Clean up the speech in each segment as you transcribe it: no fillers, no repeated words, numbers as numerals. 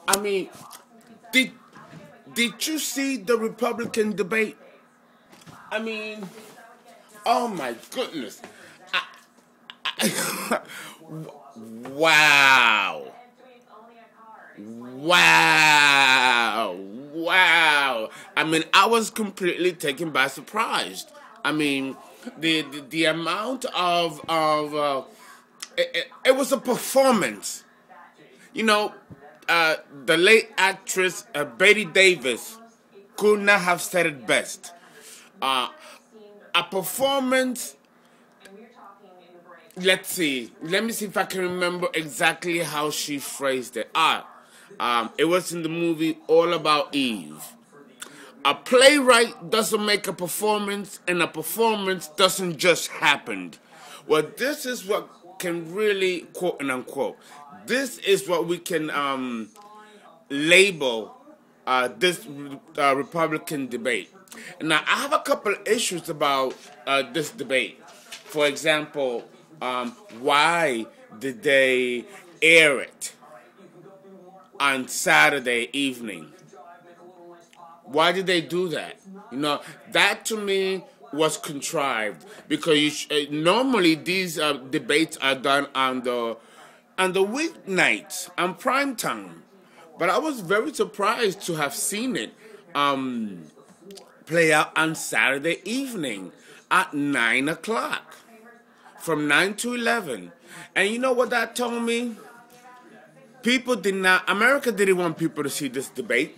I mean, did did you see the Republican debate? I mean, oh my goodness. Wow. Wow. Wow. I mean, I was completely taken by surprise. I mean, the amount of it was a performance. You know, the late actress Betty Davis could not have said it best. Uh, a performance. Let's see. Let me see if I can remember exactly how she phrased it. It was in the movie All About Eve. A playwright doesn't make a performance, and a performance doesn't just happen. Well, this is what can really, quote and unquote, this is what we can label this Republican debate. Now, I have a couple of issues about this debate. For example, why did they air it on Saturday evening? Why did they do that? You know, that to me was contrived because normally these debates are done on the weeknights on prime time. But I was very surprised to have seen it play out on Saturday evening at 9 o'clock, from 9 to 11. And you know what that told me? America didn't want people to see this debate.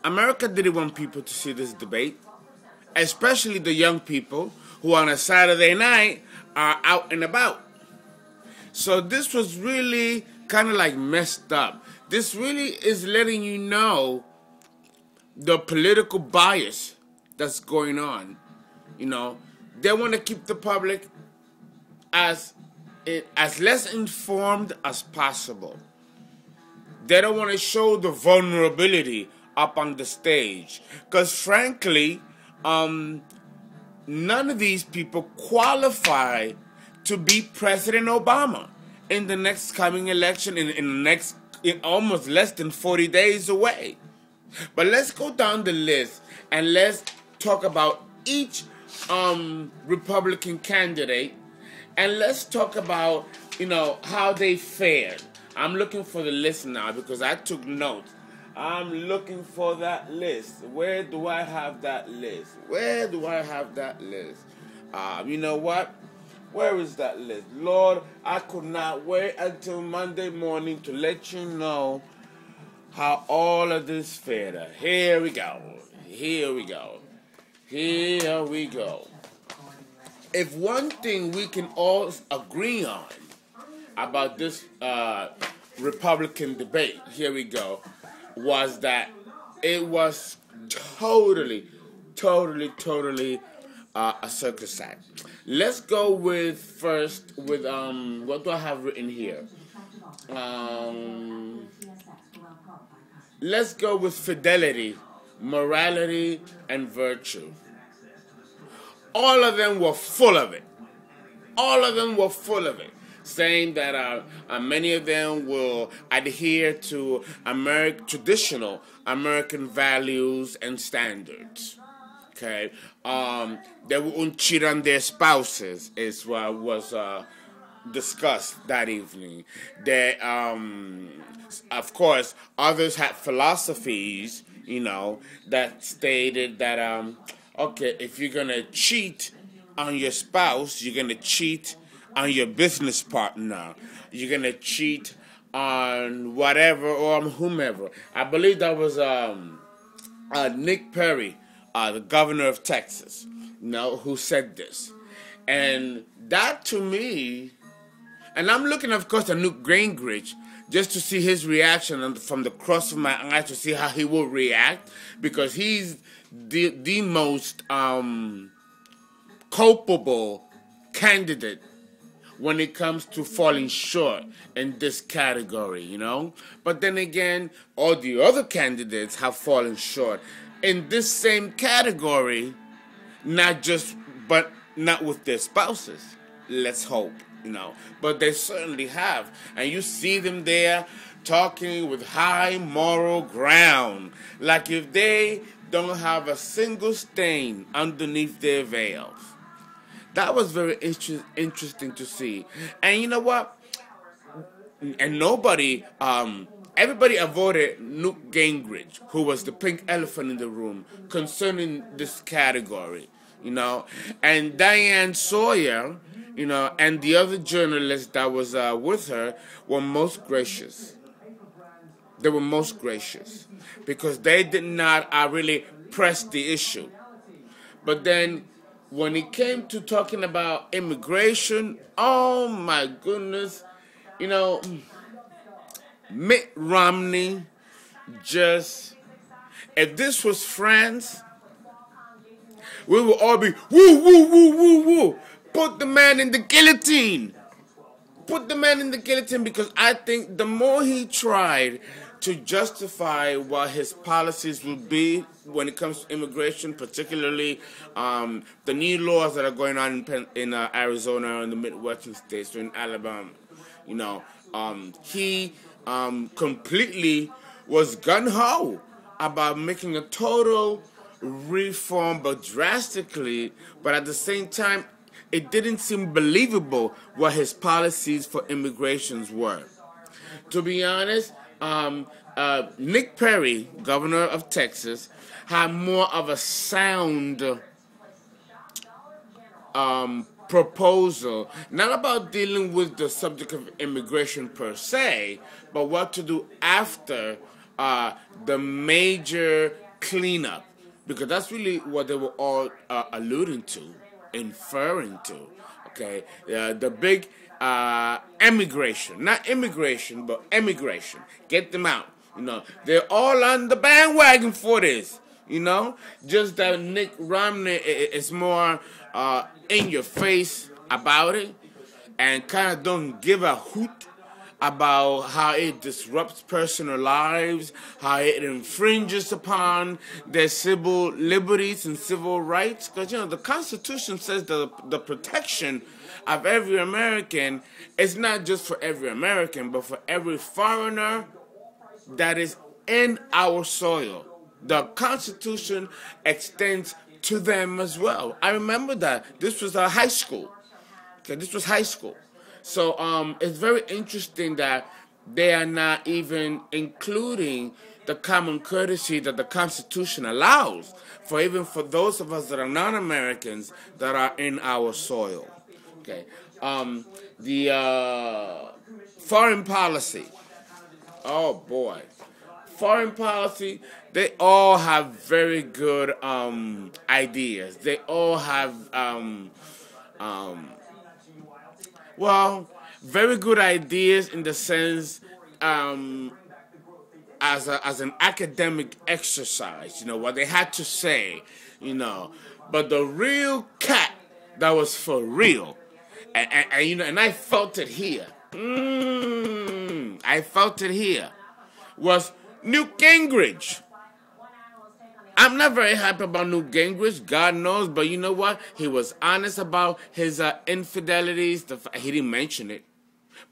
America didn't want people to see this debate, especially the young people who on a Saturday night are out and about. So this was really kind of like messed up. This really is letting you know the political bias that's going on. You know, they want to keep the public as less informed as possible. They don't want to show the vulnerability up on the stage. Because frankly, none of these people qualify to be President Obama in the next coming election, in almost less than 40 days away. But let's go down the list and let's talk about each Republican candidate, and let's talk about, how they fared. I'm looking for the list now because I took notes. I'm looking for that list. Where do I have that list? Where do I have that list? You know what? Where is that list? Lord, I could not wait until Monday morning to let you know how all of this fared. Here we go. Here we go. Here we go. If one thing we can all agree on about this Republican debate, here we go, was that it was totally a circus act. Let's go with what do I have written here? Let's go with fidelity, morality, and virtue. All of them were full of it. All of them were full of it, saying that many of them will adhere to traditional American values and standards. Okay, they won't cheat on their spouses, is what was discussed that evening. They, of course, others had philosophies, that stated that okay, if you're gonna cheat on your spouse, you're gonna cheat on your business partner, you're gonna cheat on whatever or whomever. I believe that was Nick Perry, the governor of Texas, who said this. And that to me, and I'm looking, of course, at Newt Gingrich just to see his reaction from the cross of my eyes to see how he will react, because he's the most culpable candidate when it comes to falling short in this category, But then again, all the other candidates have fallen short in this same category, but not with their spouses. Let's hope, But they certainly have. And you see them there talking with high moral ground, like if they don't have a single stain underneath their veils. That was very interesting to see. And you know what? And everybody avoided Newt Gingrich, who was the pink elephant in the room, concerning this category, And Diane Sawyer, and the other journalist that was with her were most gracious. They were most gracious because they did not really press the issue. But then when it came to talking about immigration, oh my goodness, Mitt Romney if this was France, we would all be woo, woo, woo, woo, woo. Put the man in the guillotine. Put the man in the guillotine, because I think the more he tried to justify what his policies would be when it comes to immigration, particularly the new laws that are going on in Arizona and the Midwestern states, or in Alabama, he completely was gung-ho about making a total reform, but drastically, but at the same time, it didn't seem believable what his policies for immigrations were. To be honest, Nick Perry, governor of Texas, had more of a sound proposal, not about dealing with the subject of immigration per se, but what to do after the major cleanup, because that's really what they were all alluding to, inferring to. Okay, the big emigration, not immigration, but emigration. Get them out. They're all on the bandwagon for this. Just that Nick Romney is more in your face about it, and kind of don't give a hoot about how it disrupts personal lives, how it infringes upon their civil liberties and civil rights. Because, the Constitution says that the protection of every American is not just for every American, but for every foreigner that is in our soil. The Constitution extends to them as well. I remember that. This was high school. Okay, this was high school. So it's very interesting that they are not even including the common courtesy that the Constitution allows even for those of us that are non-Americans that are in our soil. Okay, the foreign policy. Oh boy, foreign policy. They all have very good ideas. They all have very good ideas in the sense as an academic exercise, what they had to say, But the real cat that was for real, and I felt it here. I felt it here. Was Newt Gingrich. I'm not very happy about Newt Gingrich, God knows, but you know what? He was honest about his infidelities. He didn't mention it,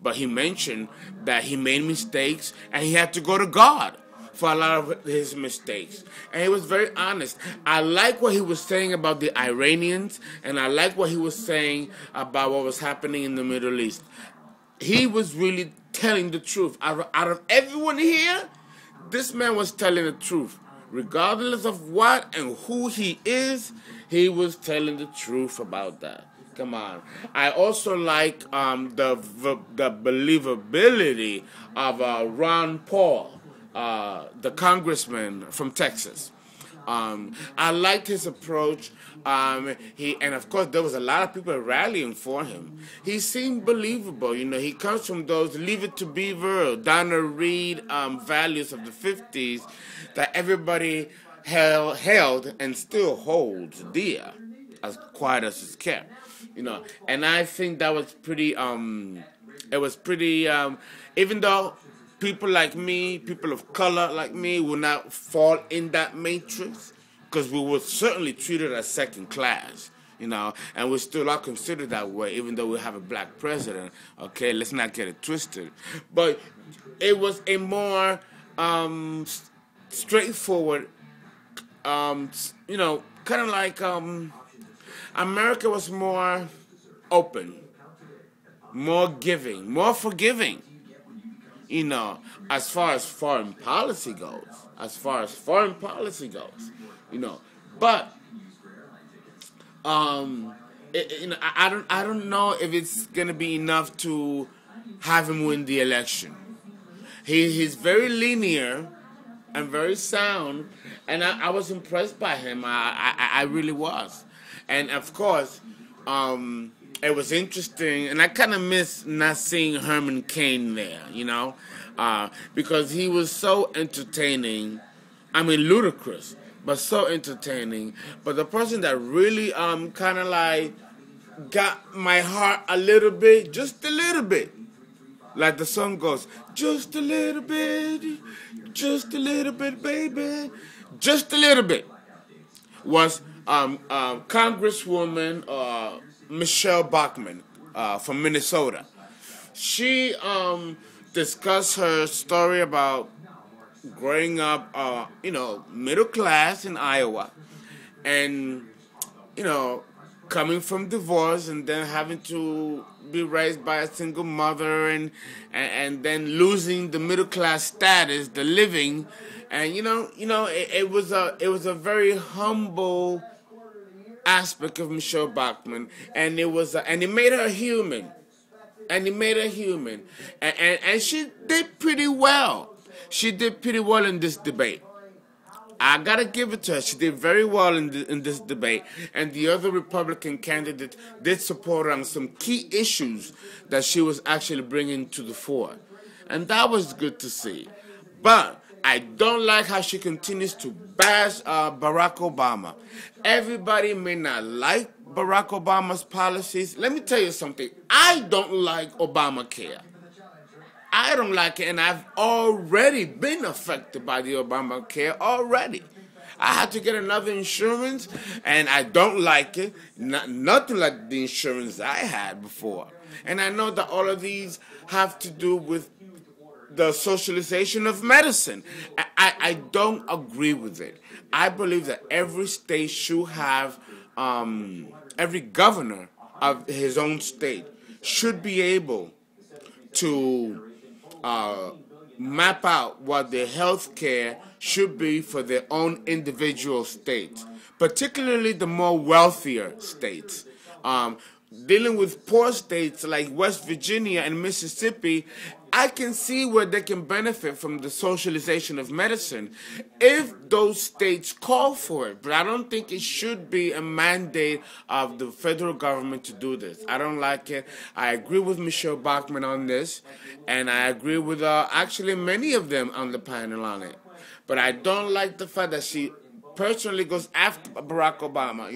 but he mentioned that he made mistakes and he had to go to God for a lot of his mistakes. And he was very honest. I like what he was saying about the Iranians, and I like what he was saying about what was happening in the Middle East. He was really telling the truth. Out of everyone here, this man was telling the truth. Regardless of what and who he is, he was telling the truth about that. Come on. I also like the believability of Ron Paul, the congressman from Texas. I liked his approach. And of course there was a lot of people rallying for him. He seemed believable. He comes from those Leave It to Beaver, Donna Reed values of the 50s that everybody held and still holds dear, as quiet as it's kept. And I think that was pretty. It was pretty. Even though people like me, people of color like me, will not fall in that matrix, because we were certainly treated as second class. and we still are considered that way, even though we have a black president. Okay, let's not get it twisted. But it was a more straightforward, kind of like America was more open, more giving, more forgiving, as far as foreign policy goes. But I don't know if it's gonna be enough to have him win the election. He's very linear and very sound, and I was impressed by him. I really was, and of course, it was interesting, and I kind of miss not seeing Herman Cain there, because he was so entertaining. I mean, ludicrous, but so entertaining. But the person that really kind of like got my heart a little bit, just a little bit, like the song goes, just a little bit, baby, just a little bit, was Congresswoman Michelle Bachmann from Minnesota. She discussed her story about growing up, middle class in Iowa, and coming from divorce and then having to be raised by a single mother, and then losing the middle class status, the living, and it was a very humble aspect of Michelle Bachmann, and it made her human, and she did pretty well. She did pretty well in this debate. I gotta give it to her. She did very well in this debate, and the other Republican candidate did support her on some key issues that she was actually bringing to the fore, and that was good to see. But I don't like how she continues to bash Barack Obama. Everybody may not like Barack Obama's policies. Let me tell you something. I don't like Obamacare. I don't like it, and I've already been affected by the Obamacare already. I had to get another insurance, and I don't like it. Nothing like the insurance I had before. And I know that all of these have to do with the socialization of medicine. I don't agree with it. I believe that every state should have, every governor of his own state should be able to map out what the health care should be for their own individual states, particularly the more wealthier states. Dealing with poor states like West Virginia and Mississippi, I can see where they can benefit from the socialization of medicine if those states call for it. But I don't think it should be a mandate of the federal government to do this. I don't like it. I agree with Michelle Bachmann on this, and I agree with actually many of them on the panel on it. But I don't like the fact that she personally goes after Barack Obama,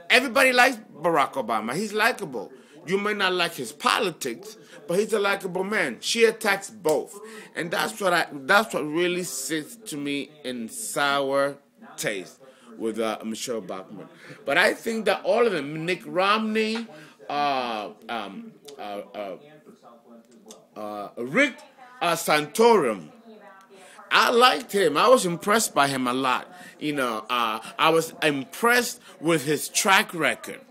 everybody likes Barack Obama. He's likable. You may not like his politics, but he's a likable man. She attacks both, and that's what really sits to me in sour taste with Michelle Bachmann. But I think that all of them, Nick Romney, Rick Santorum, I liked him. I was impressed by him a lot. I was impressed with his track record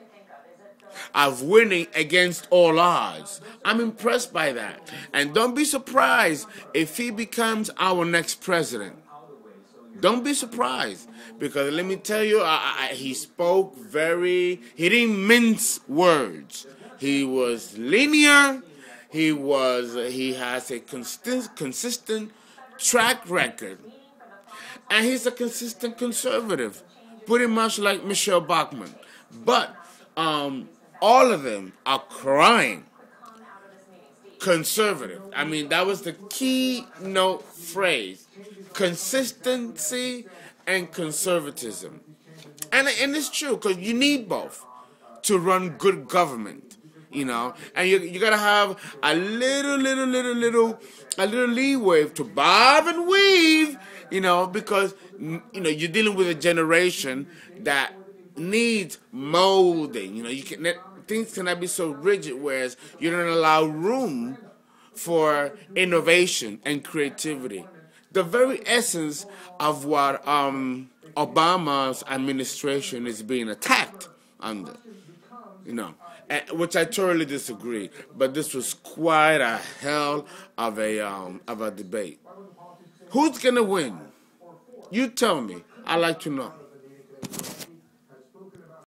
of winning against all odds. I'm impressed by that. And don't be surprised if he becomes our next president. Don't be surprised. Because let me tell you, he spoke he didn't mince words. He was linear. He has a consistent track record. And he's a consistent conservative, pretty much like Michelle Bachmann. But all of them are crying conservative. I mean, that was the keynote phrase: consistency and conservatism. And it's true, because you need both to run good government, And you gotta have a little leeway to bob and weave, because you're dealing with a generation that needs molding. Things cannot be so rigid, whereas you don't allow room for innovation and creativity. The very essence of what Obama's administration is being attacked under, which I totally disagree. But this was quite a hell of a debate. Who's gonna win? You tell me. I'd like to know.